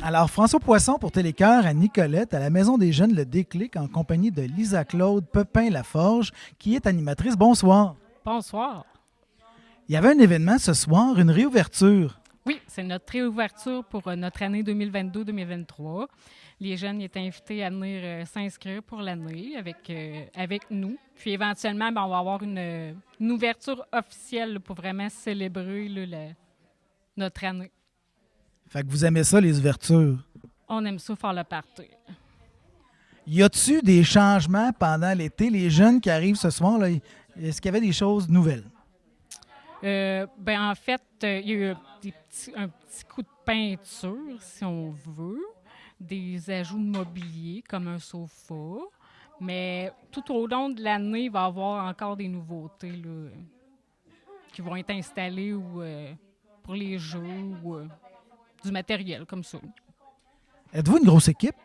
Alors, François Poisson pour Télécœur à Nicolette, à la Maison des Jeunes, le Déclic, en compagnie de Lisa-Claude Pepin-Laforge, qui est animatrice. Bonsoir. Bonsoir. Il y avait un événement ce soir, une réouverture. Oui, c'est notre réouverture pour notre année 2022-2023. Les jeunes étaient invités à venir s'inscrire pour l'année avec nous. Puis éventuellement, on va avoir une ouverture officielle là, pour vraiment célébrer là, notre année. Fait que vous aimez ça, les ouvertures. On aime ça faire le party. Y a-tu des changements pendant l'été? Les jeunes qui arrivent ce soir, là, est-ce qu'il y avait des choses nouvelles? En fait, il y a eu un petit coup de peinture, si on veut, des ajouts de mobilier comme un sofa, mais tout au long de l'année, il va y avoir encore des nouveautés là, qui vont être installées ou, pour les jeux ou du matériel comme ça. Êtes-vous une grosse équipe?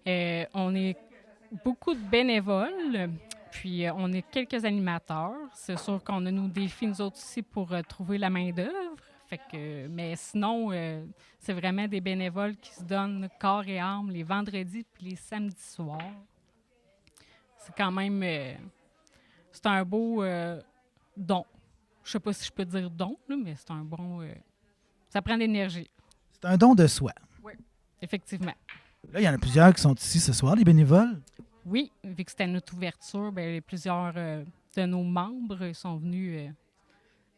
On est beaucoup de bénévoles. Puis, on est quelques animateurs. C'est sûr qu'on a nos défis, nous autres aussi, pour trouver la main-d'œuvre. Mais sinon, c'est vraiment des bénévoles qui se donnent corps et âme les vendredis puis les samedis soirs. C'est quand même... c'est un beau don. Je sais pas si je peux dire don, là, mais c'est un bon... ça prend de l'énergie. C'est un don de soi. Oui, effectivement. Là, il y en a plusieurs qui sont ici ce soir, les bénévoles. Oui, vu que c'était notre ouverture, plusieurs de nos membres sont venus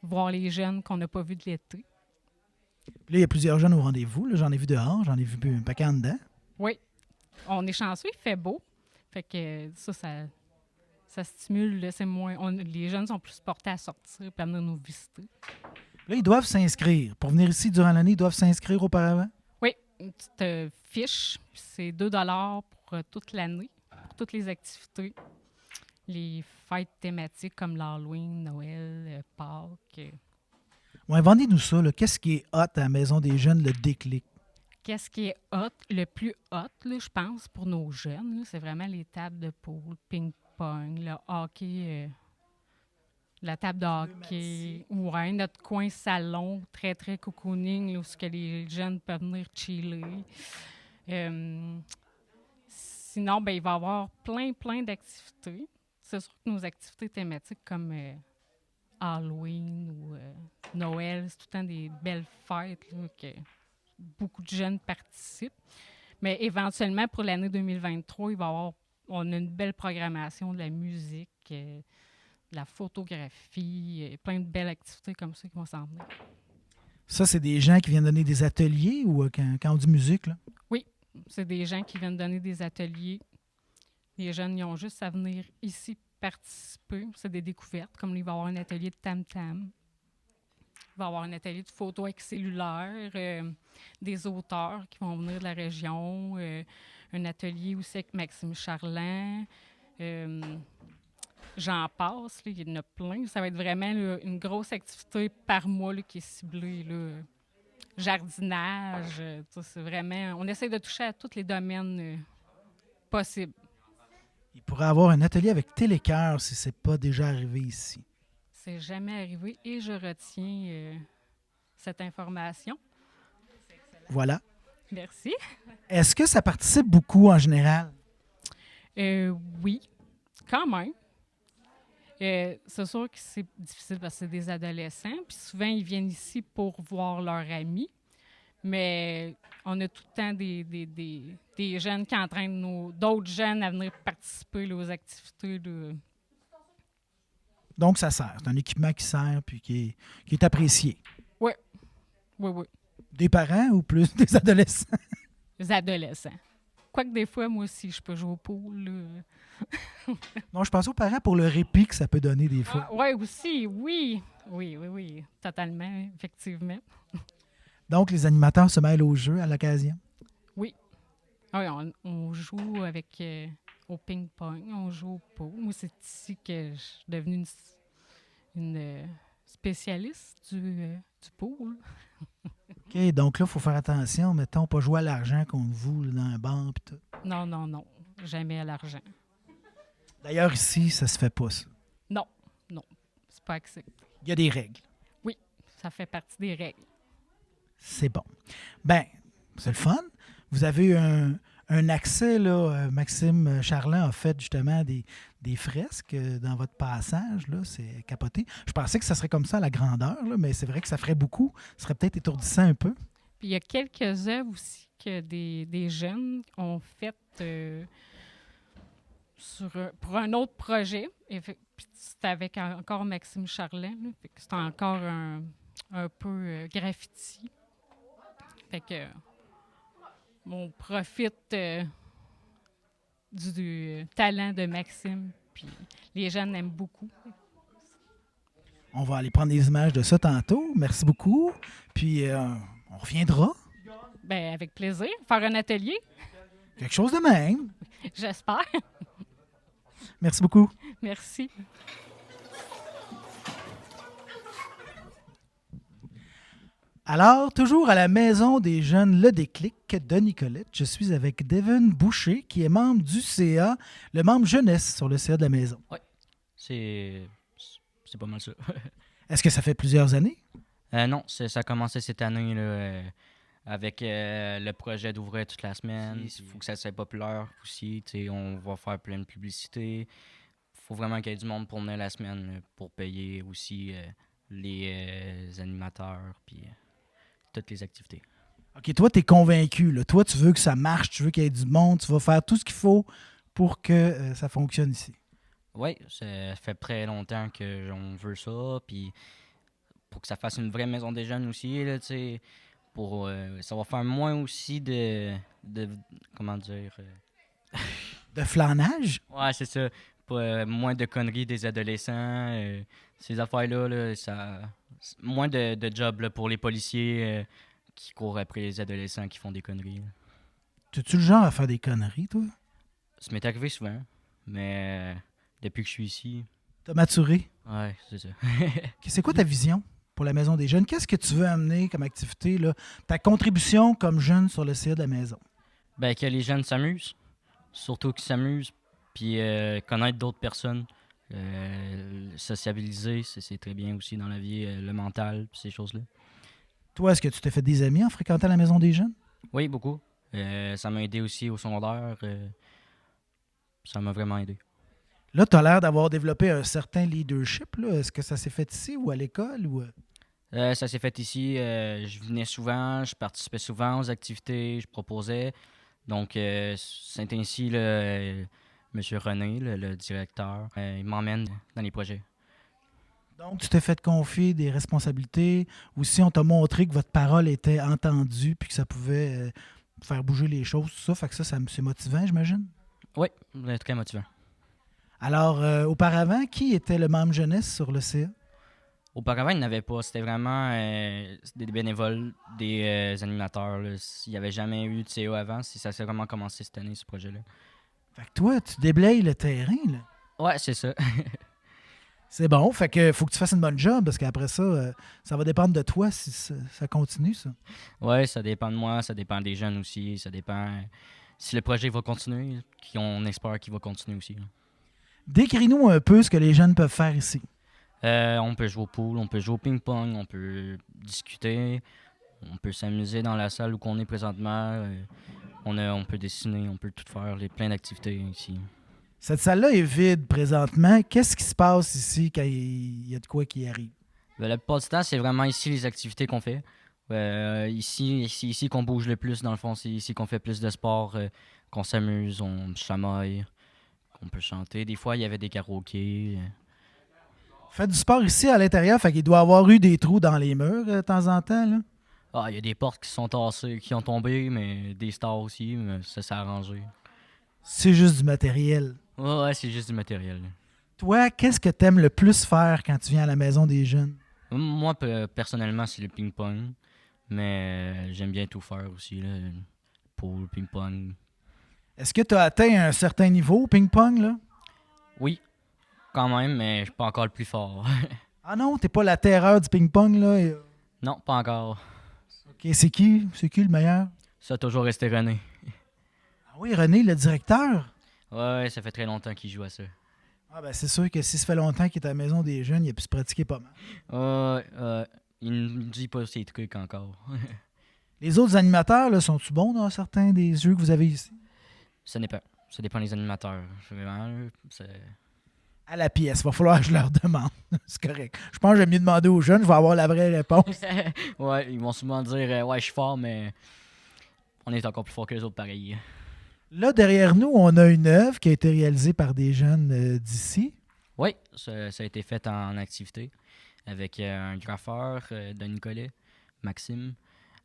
voir les jeunes qu'on n'a pas vus de l'été. Là, il y a plusieurs jeunes au rendez-vous. Là, j'en ai vu dehors, j'en ai vu un paquet en dedans. Oui, on est chanceux, il fait beau. Fait que ça stimule. Là, c'est moins, les jeunes sont plus portés à sortir et à venir nous visiter. Là, ils doivent s'inscrire. Pour venir ici durant l'année, ils doivent s'inscrire auparavant? Oui, une petite fiche. C'est 2 pour toute l'année, pour toutes les activités. Les fêtes thématiques comme l'Halloween, Noël, Pâques. Ouais, vendez-nous ça. Là. Qu'est-ce qui est hot à la Maison des Jeunes, le Déclic? Qu'est-ce qui est hot, le plus hot, là, je pense, pour nos jeunes, là, c'est vraiment les tables de pool, ping-pong, le hockey, la table de hockey. Ouais, notre coin salon, très, très cocooning, là, où ce que les jeunes peuvent venir chiller. Sinon, il va y avoir plein d'activités. C'est sûr que nos activités thématiques comme Halloween ou Noël, c'est tout le temps des belles fêtes là, que beaucoup de jeunes participent. Mais éventuellement, pour l'année 2023, on a une belle programmation de la musique, de la photographie, plein de belles activités comme ça qui vont s'en venir. Ça, c'est des gens qui viennent donner des ateliers ou quand on dit musique, là? Oui, c'est des gens qui viennent donner des ateliers. Les jeunes, ils ont juste à venir ici participer. C'est des découvertes, comme il va y avoir un atelier de tam-tam. Il va y avoir un atelier de photo avec cellulaire, des auteurs qui vont venir de la région, un atelier aussi avec Maxime Charland. J'en passe, là, il y en a plein. Ça va être vraiment là, une grosse activité par mois là, qui est ciblée. Là. Jardinage, c'est vraiment... On essaie de toucher à tous les domaines possibles. Il pourrait avoir un atelier avec Télécœur si c'est pas déjà arrivé ici. C'est jamais arrivé et je retiens cette information. Voilà. Merci. Est-ce que ça participe beaucoup en général? Oui, quand même. C'est sûr que c'est difficile parce que c'est des adolescents. Puis souvent, ils viennent ici pour voir leurs amis. Mais on a tout le temps des jeunes qui entraînent d'autres jeunes à venir participer là, aux activités. Là. Donc, ça sert. C'est un équipement qui sert puis qui est apprécié. Oui. Des parents ou plus des adolescents? Les adolescents. Quoique des fois, moi aussi, je peux jouer au pool. Là. Non, je pense aux parents pour le répit que ça peut donner des fois. Oui, aussi, oui. Oui, totalement, effectivement. Donc, les animateurs se mêlent au jeu à l'occasion? Oui. Oui, on joue avec au ping-pong, on joue au pool. Moi, c'est ici que je suis devenue une spécialiste du pool. OK, donc là, il faut faire attention. Mettons, pas jouer à l'argent contre vous là, dans un bar pis tout. Non. Jamais à l'argent. D'ailleurs, ici, ça se fait pas, ça. Non. C'est pas accepté. Il y a des règles. Oui, ça fait partie des règles. C'est bon. Ben, C'est le fun. Vous avez eu un accès, là, Maxime Charland a fait justement des fresques dans votre passage, là, c'est capoté. Je pensais que ça serait comme ça à la grandeur, là, mais c'est vrai que ça ferait beaucoup. Ce serait peut-être étourdissant un peu. Puis il y a quelques œuvres aussi que des jeunes ont faites pour un autre projet. Puis c'était avec encore Maxime Charland. Là, fait que c'était encore un peu graffiti. Fait que on profite du talent de Maxime. Puis les jeunes aiment beaucoup. On va aller prendre des images de ça tantôt. Merci beaucoup. Puis on reviendra. Ben avec plaisir. Faire un atelier, Quelque chose de même. j'espère. Merci beaucoup. Merci. Alors, toujours à la Maison des Jeunes Le Déclic de Nicolette, je suis avec Devon Boucher, qui est membre du CA, le membre jeunesse sur le CA de la maison. Oui, c'est pas mal ça. Est-ce que ça fait plusieurs années? Non, ça a commencé cette année là, avec le projet d'ouvrir toute la semaine. Il faut que ça soit populaire aussi. On va faire plein de publicité. Il faut vraiment qu'il y ait du monde pour venir la semaine là, pour payer aussi les animateurs puis toutes les activités. OK, toi, tu es convaincu. Là. Toi, tu veux que ça marche, tu veux qu'il y ait du monde, tu vas faire tout ce qu'il faut pour que ça fonctionne ici. Oui, ça fait très longtemps qu'on veut ça. Puis pour que ça fasse une vraie maison des jeunes aussi, là, ça va faire moins aussi de comment dire... De flanage? Ouais, c'est ça. Moins de conneries des adolescents. Ces affaires-là, là, moins de jobs là, pour les policiers qui courent après les adolescents qui font des conneries. Là. T'es-tu le genre à faire des conneries, toi? Ça m'est arrivé souvent, mais depuis que je suis ici... T'as maturé? Ouais, c'est ça. C'est quoi ta vision pour la Maison des Jeunes? Qu'est-ce que tu veux amener comme activité, là? Ta contribution comme jeune sur le CA de la maison? Ben, que les jeunes s'amusent. Surtout qu'ils s'amusent. Puis connaître d'autres personnes. Sociabiliser, c'est très bien aussi dans la vie. Le mental, ces choses-là. Toi, est-ce que tu t'es fait des amis en fréquentant la Maison des Jeunes? Oui, beaucoup. Ça m'a aidé aussi au secondaire. Ça m'a vraiment aidé. Là, tu as l'air d'avoir développé un certain leadership. Là. Est-ce que ça s'est fait ici ou à l'école? Ou... Ça s'est fait ici. Je venais souvent, je participais souvent aux activités, je proposais. Donc, c'est ainsi, M. René, le directeur, il m'emmène dans les projets. Donc, tu t'es fait confier des responsabilités. Aussi, on t'a montré que votre parole était entendue puis que ça pouvait faire bouger les choses, tout ça. Fait que ça c'est motivant, j'imagine? Oui, très motivant. Alors, auparavant, qui était le membre jeunesse sur le CA? Auparavant, il n'y en avait pas. C'était vraiment des bénévoles, des animateurs. Là. Il n'y avait jamais eu de CA avant. Ça s'est vraiment commencé cette année, ce projet-là. Fait que toi, tu déblayes le terrain, là. Ouais, c'est ça. C'est bon. Fait que faut que tu fasses une bonne job parce qu'après ça, ça va dépendre de toi si ça continue, ça. Ouais, ça dépend de moi. Ça dépend des jeunes aussi. Ça dépend si le projet va continuer. On espère qu'il va continuer aussi. Là. Décris-nous un peu ce que les jeunes peuvent faire ici. On peut jouer au pool, on peut jouer au ping-pong, on peut discuter, on peut s'amuser dans la salle où on est présentement. On peut dessiner, on peut tout faire, plein d'activités ici. Cette salle-là est vide présentement. Qu'est-ce qui se passe ici quand il y a de quoi qui arrive? La plupart du temps, c'est vraiment ici les activités qu'on fait. Ici qu'on bouge le plus, dans le fond. C'est ici qu'on fait plus de sport, qu'on s'amuse, on chamaille, qu'on peut chanter. Des fois, il y avait des karaokés. Faites du sport ici à l'intérieur, fait qu'il doit y avoir eu des trous dans les murs de temps en temps, là. Ah, il y a des portes qui sont tassées, qui ont tombé, mais des stars aussi, mais ça s'est arrangé. C'est juste du matériel. Ouais, c'est juste du matériel. Toi, qu'est-ce que t'aimes le plus faire quand tu viens à la Maison des Jeunes? Moi, personnellement, c'est le ping-pong, mais j'aime bien tout faire aussi, là. Pool, ping-pong. Est-ce que tu as atteint un certain niveau au ping-pong, là? Oui, quand même, mais je suis pas encore le plus fort. Ah non, t'es pas la terreur du ping-pong, là? Non, pas encore. OK, c'est qui? C'est qui le meilleur? Ça a toujours resté René. Ah oui, René, le directeur? Ouais, ça fait très longtemps qu'il joue à ça. Ah ben c'est sûr que si ça fait longtemps qu'il est à la Maison des Jeunes, il a pu se pratiquer pas mal. Il ne dit pas ses trucs encore. Les autres animateurs, là, sont-ils bons dans certains des jeux que vous avez ici? Ça dépend. Ça dépend des animateurs. Vraiment, là, À la pièce, il va falloir que je leur demande. C'est correct. Je pense que j'aime mieux demander aux jeunes, je vais avoir la vraie réponse. ouais, ils vont souvent dire ouais, je suis fort, mais on est encore plus fort que les autres pareil. Là, derrière nous, on a une œuvre qui a été réalisée par des jeunes d'ici. Oui, ça a été fait en activité avec un graffeur, Denis Collet, Maxime.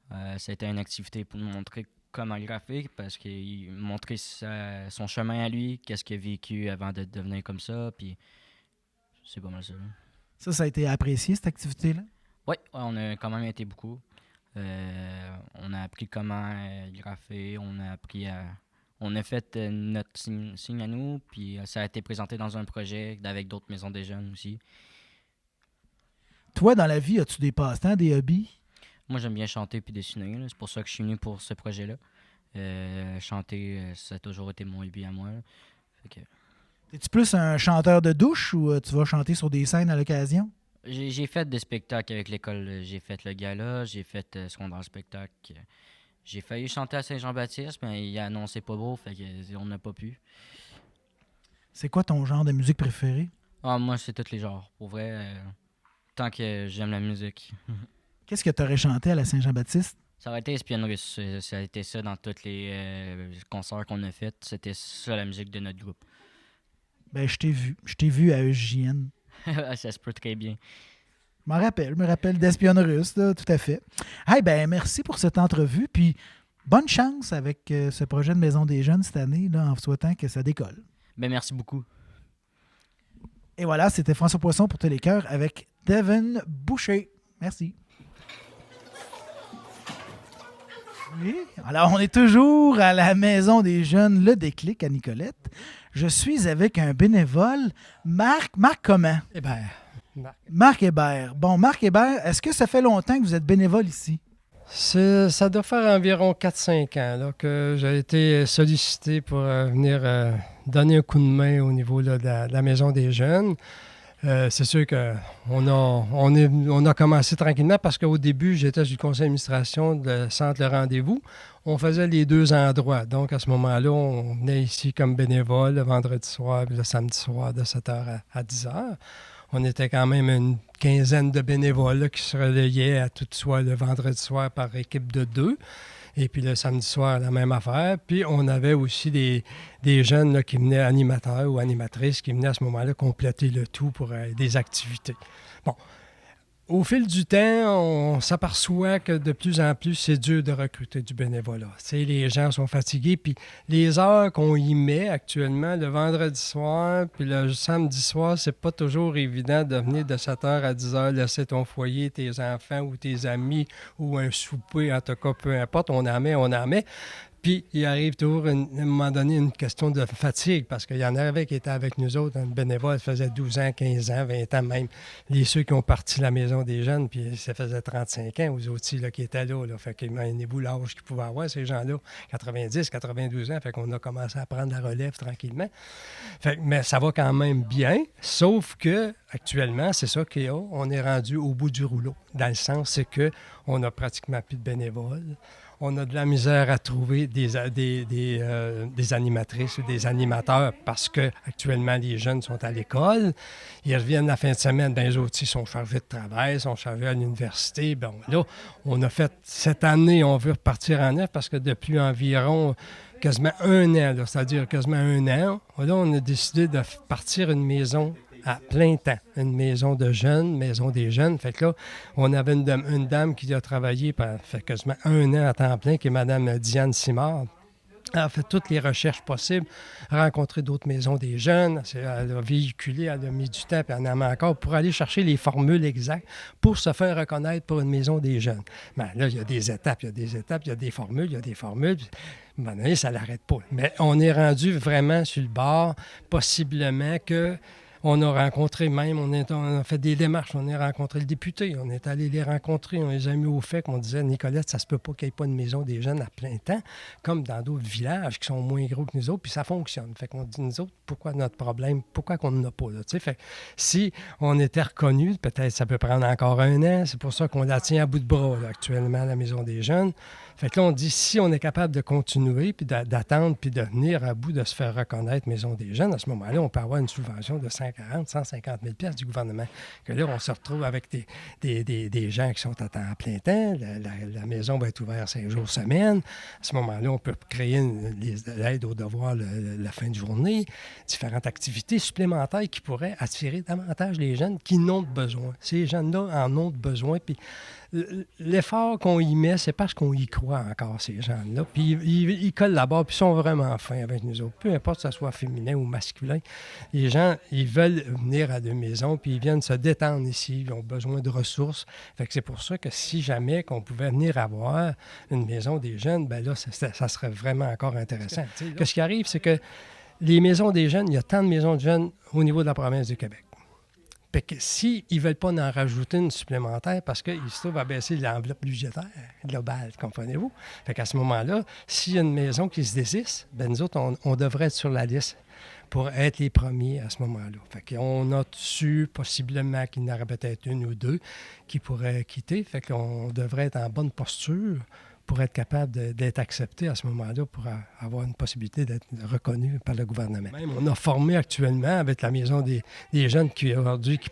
Ça a été une activité pour nous montrer comment graffer, parce qu'il montrait son chemin à lui, qu'est-ce qu'il a vécu avant de devenir comme ça, puis c'est pas mal ça. Ça a été apprécié, cette activité-là? Oui, on a quand même été beaucoup. On a appris comment graffer, on a fait notre signe à nous, puis ça a été présenté dans un projet avec d'autres maisons des jeunes aussi. Toi, dans la vie, as-tu des passe-temps, des hobbies? Moi, j'aime bien chanter puis dessiner. Là. C'est pour ça que je suis venu pour ce projet-là. Chanter, ça a toujours été mon hobby à moi. Es-tu plus un chanteur de douche ou tu vas chanter sur des scènes à l'occasion? J'ai fait des spectacles avec l'école. J'ai fait le gala, j'ai fait secondaire spectacle. J'ai failli chanter à Saint-Jean-Baptiste, mais il a annoncé pas beau, fait qu'on n'a pas pu. C'est quoi ton genre de musique préféré? Ah, moi, c'est tous les genres. Pour vrai, tant que j'aime la musique. Qu'est-ce que tu aurais chanté à la Saint-Jean-Baptiste? Ça aurait été Espionne russe. Ça a été ça dans tous les concerts qu'on a fait. C'était ça la musique de notre groupe. Ben, je t'ai vu. Je t'ai vu à EJN. Ça se peut très bien. Je me rappelle d'Espionne russe, là, tout à fait. Hey, ben, merci pour cette entrevue, puis bonne chance avec ce projet de Maison des Jeunes cette année, là, en souhaitant que ça décolle. Ben, merci beaucoup. Et voilà, c'était François Poisson pour Télécœur avec Devin Boucher. Merci. Oui, alors on est toujours à la Maison des Jeunes, le déclic à Nicolette. Je suis avec un bénévole, Marc comment? Hébert. Marc Hébert. Bon, Marc Hébert, est-ce que ça fait longtemps que vous êtes bénévole ici? Ça doit faire environ 4-5 ans là, que j'ai été sollicité pour venir donner un coup de main au niveau là, de la Maison des Jeunes. C'est sûr qu'on a commencé tranquillement parce qu'au début, j'étais du conseil d'administration de Centre Le Rendez-vous. On faisait les deux endroits. Donc, à ce moment-là, on venait ici comme bénévole le vendredi soir et le samedi soir de 7h à 10h. On était quand même une quinzaine de bénévoles là, qui se relayaient à tout soit le vendredi soir par équipe de 2. Et puis le samedi soir, la même affaire. Puis on avait aussi des jeunes là, qui venaient, animateurs ou animatrices, qui venaient à ce moment-là compléter le tout pour des activités. Bon. Au fil du temps, on s'aperçoit que de plus en plus, c'est dur de recruter du bénévolat. Tu sais, les gens sont fatigués, puis les heures qu'on y met actuellement, le vendredi soir, puis le samedi soir, c'est pas toujours évident de venir de 7h à 10h, laisser ton foyer, tes enfants ou tes amis, ou un souper, en tout cas, peu importe, on en met. Puis, il arrive toujours, à un moment donné, une question de fatigue, parce qu'il y en avait qui étaient avec nous autres, un bénévole, ça faisait 12 ans, 15 ans, 20 ans même. Ceux qui ont parti de la Maison des Jeunes, puis ça faisait 35 ans, aux autres là, qui étaient là. Fait qu'imaginez-vous l'âge qu'ils pouvaient avoir, ces gens-là, 90, 92 ans. Fait qu'on a commencé à prendre la relève tranquillement. Mais ça va quand même bien, sauf que actuellement, c'est ça qu'il y a. On est rendu au bout du rouleau, dans le sens, c'est qu'on n'a pratiquement plus de bénévoles. On a de la misère à trouver des animatrices ou des animateurs parce que actuellement les jeunes sont à l'école. Ils reviennent la fin de semaine, bien eux aussi sont chargés de travail, sont chargés à l'université. Bon, là, on a fait cette année, on veut repartir en neuf parce que depuis environ quasiment un an, là, c'est-à-dire quasiment un an, là, on a décidé de partir une maison à plein temps, une maison de jeunes, maison des jeunes. Fait que là, on avait une dame qui a travaillé fait quasiment un an à temps plein, qui est Mme Diane Simard. Elle a fait toutes les recherches possibles, rencontré d'autres maisons des jeunes, elle a véhiculé, elle a mis du temps, puis elle en a encore pour aller chercher les formules exactes pour se faire reconnaître pour une maison des jeunes. Mais là, il y a des étapes, il y a des formules. Ben, ça ne l'arrête pas. Mais on est rendu vraiment sur le bord, possiblement que On a rencontré même, on a fait des démarches, on a rencontré le député, on est allé les rencontrer, on les a mis au fait qu'on disait, Nicolette, ça se peut pas qu'il n'y ait pas de maison des jeunes à plein temps, comme dans d'autres villages qui sont moins gros que nous autres, puis ça fonctionne. Fait qu'on dit, nous autres, pourquoi notre problème, pourquoi qu'on n'en a pas, là, tu sais? Fait si on était reconnu, peut-être ça peut prendre encore 1 an, c'est pour ça qu'on la tient à bout de bras, là, actuellement, à la maison des jeunes. Fait que là, on dit, si on est capable de continuer, puis d'attendre, puis de venir à bout de se faire reconnaître Maison des jeunes, à ce moment-là, on peut avoir une subvention de 140 150 000 $ du gouvernement. Que là, on se retrouve avec des gens qui sont à temps plein temps. La maison va être ouverte 5 jours semaine. À ce moment-là, on peut créer l'aide aux devoirs la fin de journée, différentes activités supplémentaires qui pourraient attirer davantage les jeunes qui n'ont de besoin. Ces jeunes-là en ont de besoin, puis l'effort qu'on y met, c'est parce qu'on y croit encore, ces gens-là. Puis ils collaborent, puis ils sont vraiment fins avec nous autres. Peu importe que ce soit féminin ou masculin, les gens, ils veulent venir à des maisons, puis ils viennent se détendre ici. Ils ont besoin de ressources. Fait que c'est pour ça que si jamais qu'on pouvait venir avoir une maison des jeunes, bien là, ça serait vraiment encore intéressant. Ce qui arrive, c'est que les maisons des jeunes, il y a tant de maisons de jeunes au niveau de la province du Québec. Fait que s'ils ne veulent pas en rajouter une supplémentaire parce qu'ils se trouvent à baisser l'enveloppe budgétaire globale, comprenez-vous? Fait qu'à ce moment-là, s'il y a une maison qui se désiste, bien nous autres, on devrait être sur la liste pour être les premiers à ce moment-là. Fait qu'on a su possiblement qu'il y en aurait peut-être 1 ou 2 qui pourraient quitter. Fait qu'on devrait être en bonne posture pour être capable d'être accepté à ce moment-là, pour avoir une possibilité d'être reconnu par le gouvernement. Même, on a formé actuellement, avec la Maison des jeunes qui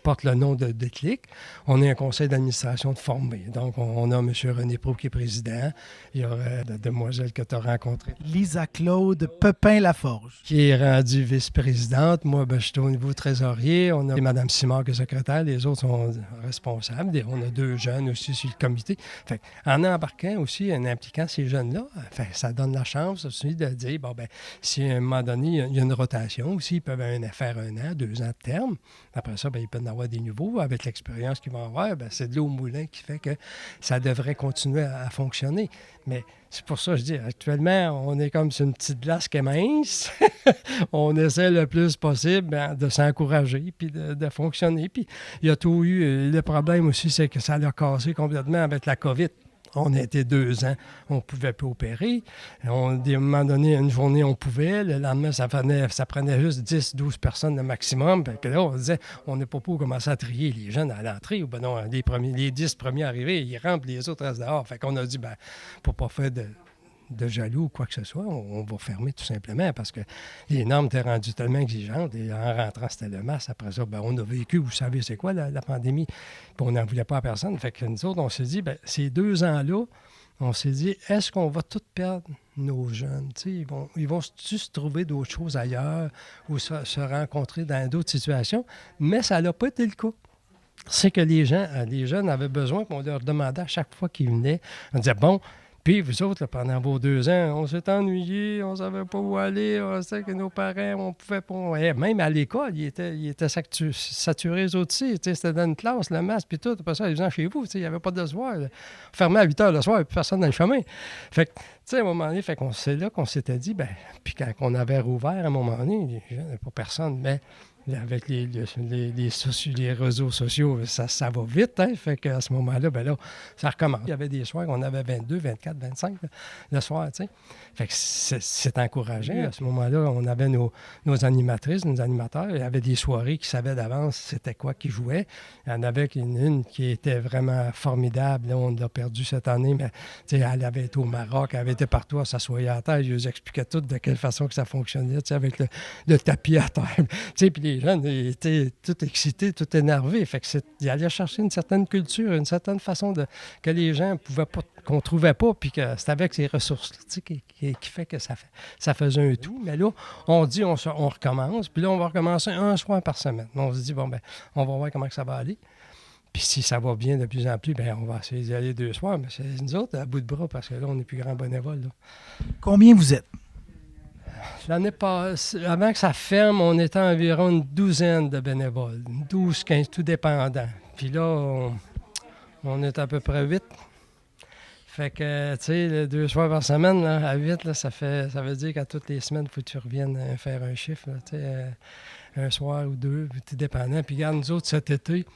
porte le nom de Déclic, on a un conseil d'administration de formé. Donc, on a M. René Proulx qui est président. Il y aura la demoiselle que tu as rencontrée. Lisa-Claude Pepin-Laforge. Qui est rendue vice-présidente. Moi, je suis au niveau trésorier. On a Mme Simard qui est secrétaire. Les autres sont responsables. Et on a 2 jeunes aussi sur le comité. Fait en embarquant aussi, en impliquant ces jeunes-là, ça donne la chance aussi de dire, bon, ben si à un moment donné, il y a une rotation aussi, ils peuvent faire 1 an, 2 ans de terme. Après ça, ben, ils peuvent en avoir des nouveaux. Avec l'expérience qu'ils vont avoir, ben, c'est de l'eau au moulin qui fait que ça devrait continuer à fonctionner. Mais c'est pour ça que je dis, actuellement, on est comme sur une petite glace qui est mince. On essaie le plus possible de s'encourager puis de fonctionner. Puis il y a tout eu. Le problème aussi, c'est que ça l'a cassé complètement avec la COVID. On a été 2 ans, on ne pouvait plus opérer. À un moment donné, une journée, on pouvait. Le lendemain, ça prenait juste 10-12 personnes le maximum. Puis là, on disait, on n'est pas pour commencer à trier les jeunes à l'entrée. Ou ben non, les 10 premiers arrivés, ils rentrent, les autres restent dehors. Fait qu'on a dit, ben, pour pas faire de jaloux ou quoi que ce soit, on va fermer tout simplement parce que les normes étaient rendues tellement exigeantes et en rentrant, c'était le masque. Après ça, ben, on a vécu, vous savez, c'est quoi la pandémie? Puis on n'en voulait pas à personne. Fait que nous autres, on s'est dit, ben, ces 2 ans-là, on s'est dit, est-ce qu'on va tout perdre nos jeunes? T'sais, ils vont se trouver d'autres choses ailleurs ou se rencontrer dans d'autres situations, mais ça n'a pas été le cas. C'est que les jeunes avaient besoin qu'on leur demandait à chaque fois qu'ils venaient, on disait, bon, puis vous autres, là, pendant vos 2 ans, on s'est ennuyés, on ne savait pas où aller, on sait que nos parents, on pouvait pas... Même à l'école, ils étaient saturés eux autres aussi. C'était dans une classe, le masque, puis tout. Après ça, ils venaient chez vous, il n'y avait pas de devoir. Fermé à 8 h le soir, et puis personne dans le chemin. Fait que, tu sais, à un moment donné, c'est là qu'on s'était dit, ben, puis quand on avait rouvert, à un moment donné, il n'y avait pas personne, mais... Avec les réseaux sociaux, ça va vite, hein? Fait qu'à ce moment-là, ben là, ça recommence. Il y avait des soirs qu'on avait 22, 24, 25 le soir, tu sais. Fait que c'est encourageant. À ce moment-là, on avait nos animatrices, nos animateurs. Il y avait des soirées qui savaient d'avance c'était quoi qu'ils jouaient. Il y en avait une qui était vraiment formidable. Là, on l'a perdue cette année, mais tu sais, elle avait été au Maroc, elle avait été partout, elle s'assoyait à terre. Je lui expliquais tout de quelle façon que ça fonctionnait, tu sais, avec le tapis à terre. Tu sais, puis les jeunes étaient tout excités, tout énervés. Fait que ils allaient chercher une certaine culture, une certaine façon que les gens pouvaient pas, qu'on trouvait pas, puis que c'est avec ces ressources qui fait que ça faisait un tout. Mais là, on dit, on recommence, puis là, on va recommencer 1 soir par semaine. On se dit, bon, ben, on va voir comment ça va aller. Puis si ça va bien de plus en plus, bien, on va essayer d'y aller 2 soirs. Mais c'est nous autres à bout de bras, parce que là, on n'est plus grand bénévole. Là. Combien vous êtes? L'année passée, avant que ça ferme, on était environ une 12aine de bénévoles. 12, 15, tout dépendant. Puis là, on est à peu près 8. Fait que, tu sais, 2 soirs par semaine, là, à 8, là, ça veut dire qu'à toutes les semaines, il faut que tu reviennes faire un chiffre, là, tu sais, un soir ou 2, tout dépendant. Puis regarde, nous autres, cet été,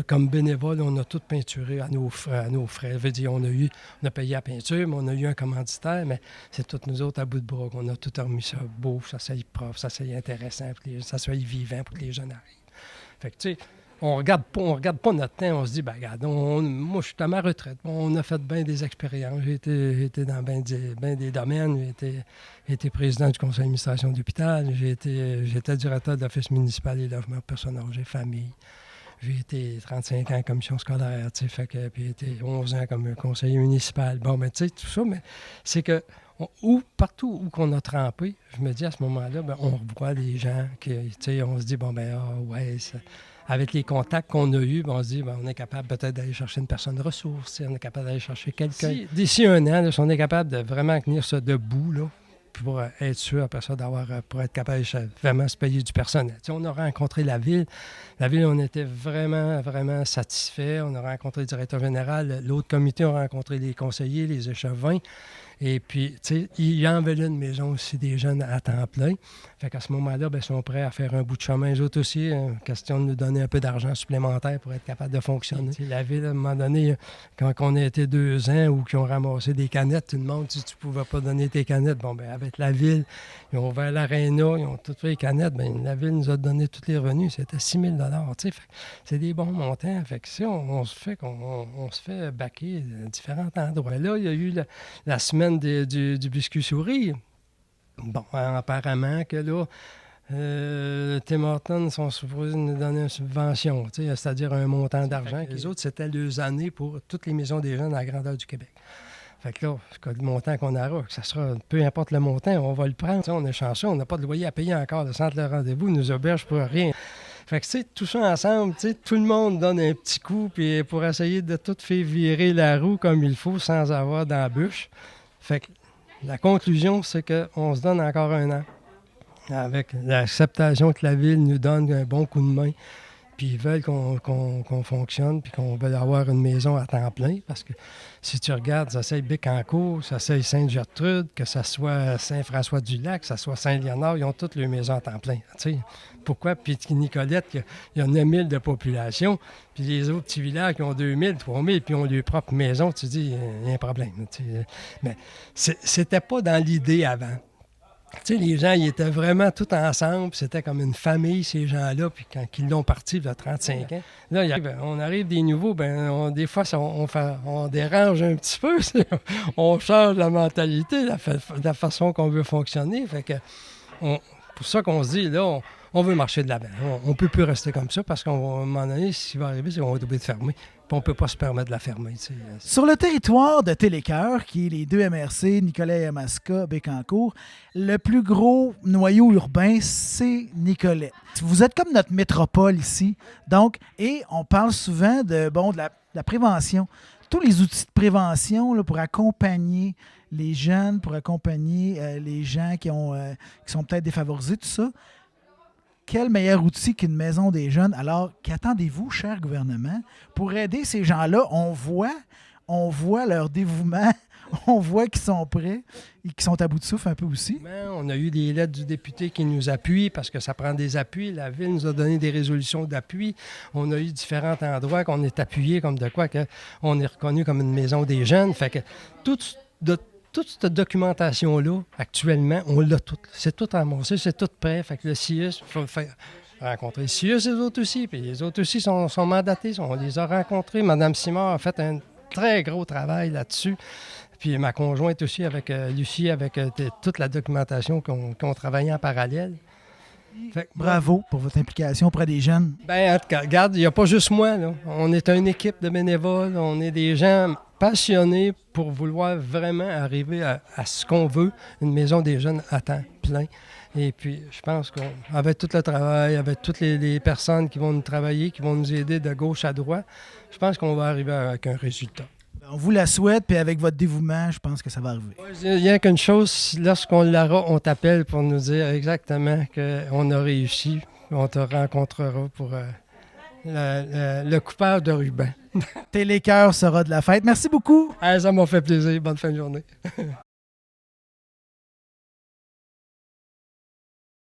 comme bénévole, on a tout peinturé à nos frais. Je veux dire, on a payé la peinture, mais on a eu un commanditaire, mais c'est tous nous autres à bout de bras qu'on a tout remis ça beau, ça soit propre, ça soit intéressant, ça soit vivant pour que les jeunes arrivent. Fait que, tu sais, on regarde pas notre temps, on se dit, ben regarde, moi je suis à ma retraite, on a fait bien des expériences, j'ai été dans bien des domaines, j'ai été président du conseil d'administration d'hôpital, j'étais directeur de l'office municipal des logements personnes âgées, famille. J'ai été 35 ans en commission scolaire, tu sais, fait que, puis j'ai été 11 ans comme conseiller municipal. Bon, mais tu sais, tout ça, mais c'est que partout où qu'on a trempé, je me dis à ce moment-là, ben, on revoit des gens qui, tu sais, on se dit, bon, ben, ouais, avec les contacts qu'on a eus, ben, on se dit, ben, on est capable peut-être d'aller chercher une personne ressource, on est capable d'aller chercher quelqu'un. D'ici un an, là, si on est capable de vraiment tenir ça debout, là, pour être sûr, après ça, pour être capable de vraiment se payer du personnel. Tu sais, on a rencontré la ville. La ville, on était vraiment, vraiment satisfaits. On a rencontré le directeur général. L'autre comité a rencontré les conseillers, les échevins. Et puis, tu sais, ils en veulent une maison aussi des jeunes à temps plein. Fait qu'à ce moment-là, bien, ils sont prêts à faire un bout de chemin. Eux autres aussi, question de nous donner un peu d'argent supplémentaire pour être capable de fonctionner. Tu sais, la ville, à un moment donné, quand on a été 2 ans ou qu'ils ont ramassé des canettes, tout le monde, si tu ne pouvais pas donner tes canettes, bon, bien, avec la ville, ils ont ouvert l'aréna, ils ont toutes fait les canettes, bien, la ville nous a donné tous les revenus. C'était 6 000 tu sais. C'est des bons montants. Fait que si on se fait baquer à différents endroits. Là, il y a eu la semaine du biscuit souris. Bon, apparemment que là, Tim Hortons sont supposés nous donner une subvention, c'est-à-dire un montant d'argent. Les autres, c'était 2 années pour toutes les maisons des jeunes à la grandeur du Québec. Fait que là, le montant qu'on aura, que ça sera, peu importe le montant, on va le prendre. T'sais, on est chanceux, on n'a pas de loyer à payer encore. Le centre de rendez-vous nous auberge pour rien. Fait que, tu sais, tout ça ensemble, tout le monde donne un petit coup puis pour essayer de tout faire virer la roue comme il faut sans avoir d'embûche. Fait que la conclusion, c'est qu'on se donne encore un an avec l'acceptation que la ville nous donne un bon coup de main. Puis ils veulent qu'on fonctionne, puis qu'on veut avoir une maison à temps plein. Parce que si tu regardes, ça soit Bécancour, ça soit Sainte-Gertrude, que ça soit Saint-François-du-Lac, que ça soit Saint-Léonard, ils ont toutes leurs maisons à temps plein. T'sais. Pourquoi? Puis Nicolette, il y a 9 000 de population, puis les autres petits villages qui ont 2 000, 3 000, puis ont leur propre maison, tu dis, il y a un problème. Mais c'était pas dans l'idée avant. Tu sais, les gens, ils étaient vraiment tous ensemble. C'était comme une famille, ces gens-là. Puis quand ils l'ont parti, il y a 35 ans, là, on arrive des nouveaux, des fois, on dérange un petit peu. On change la mentalité, la façon qu'on veut fonctionner. Fait que, pour ça qu'on se dit, là, on veut marcher de l'avant. On ne peut plus rester comme ça parce qu'à un moment donné, ce qui va arriver, c'est qu'on va être obligé de fermer. Puis on ne peut pas se permettre de la fermer. Sur le territoire de Télécœur, qui est les 2 MRC, Nicolet-Yamaska, Bécancour, le plus gros noyau urbain, c'est Nicolet. Vous êtes comme notre métropole ici. Donc, et on parle souvent de la prévention. Tous les outils de prévention là, pour accompagner les jeunes, pour accompagner les gens qui sont peut-être défavorisés, tout ça. Quel meilleur outil qu'une maison des jeunes? Alors, qu'attendez-vous, cher gouvernement, pour aider ces gens-là? On voit leur dévouement, on voit qu'ils sont prêts et qu'ils sont à bout de souffle un peu aussi. On a eu des lettres du député qui nous appuient parce que ça prend des appuis. La Ville nous a donné des résolutions d'appui. On a eu différents endroits qu'on est appuyés comme de quoi qu'on est reconnu comme une maison des jeunes. Fait que toute cette documentation-là, actuellement, on l'a toute. C'est tout ramassé, c'est tout prêt. Fait que le CIUS, il faut le faire rencontrer le CIUS, les autres aussi. Puis les autres aussi sont mandatés. On les a rencontrés. Mme Simard a fait un très gros travail là-dessus. Puis ma conjointe aussi, avec Lucie, avec toute la documentation qu'on travaillait en parallèle. Bravo pour votre implication auprès des jeunes. En tout cas, regarde, il n'y a pas juste moi. Là. On est une équipe de bénévoles. On est des gens passionnés pour vouloir vraiment arriver à ce qu'on veut, une maison des jeunes à temps plein. Et puis, je pense qu'avec tout le travail, avec toutes les personnes qui vont nous travailler, qui vont nous aider de gauche à droite, je pense qu'on va arriver avec un résultat. On vous la souhaite, puis avec votre dévouement, je pense que ça va arriver. Il n'y a qu'une chose, lorsqu'on l'aura, on t'appelle pour nous dire exactement qu'on a réussi. On te rencontrera pour le coupeur de ruban. Télécœur sera de la fête. Merci beaucoup. Ça m'a fait plaisir. Bonne fin de journée.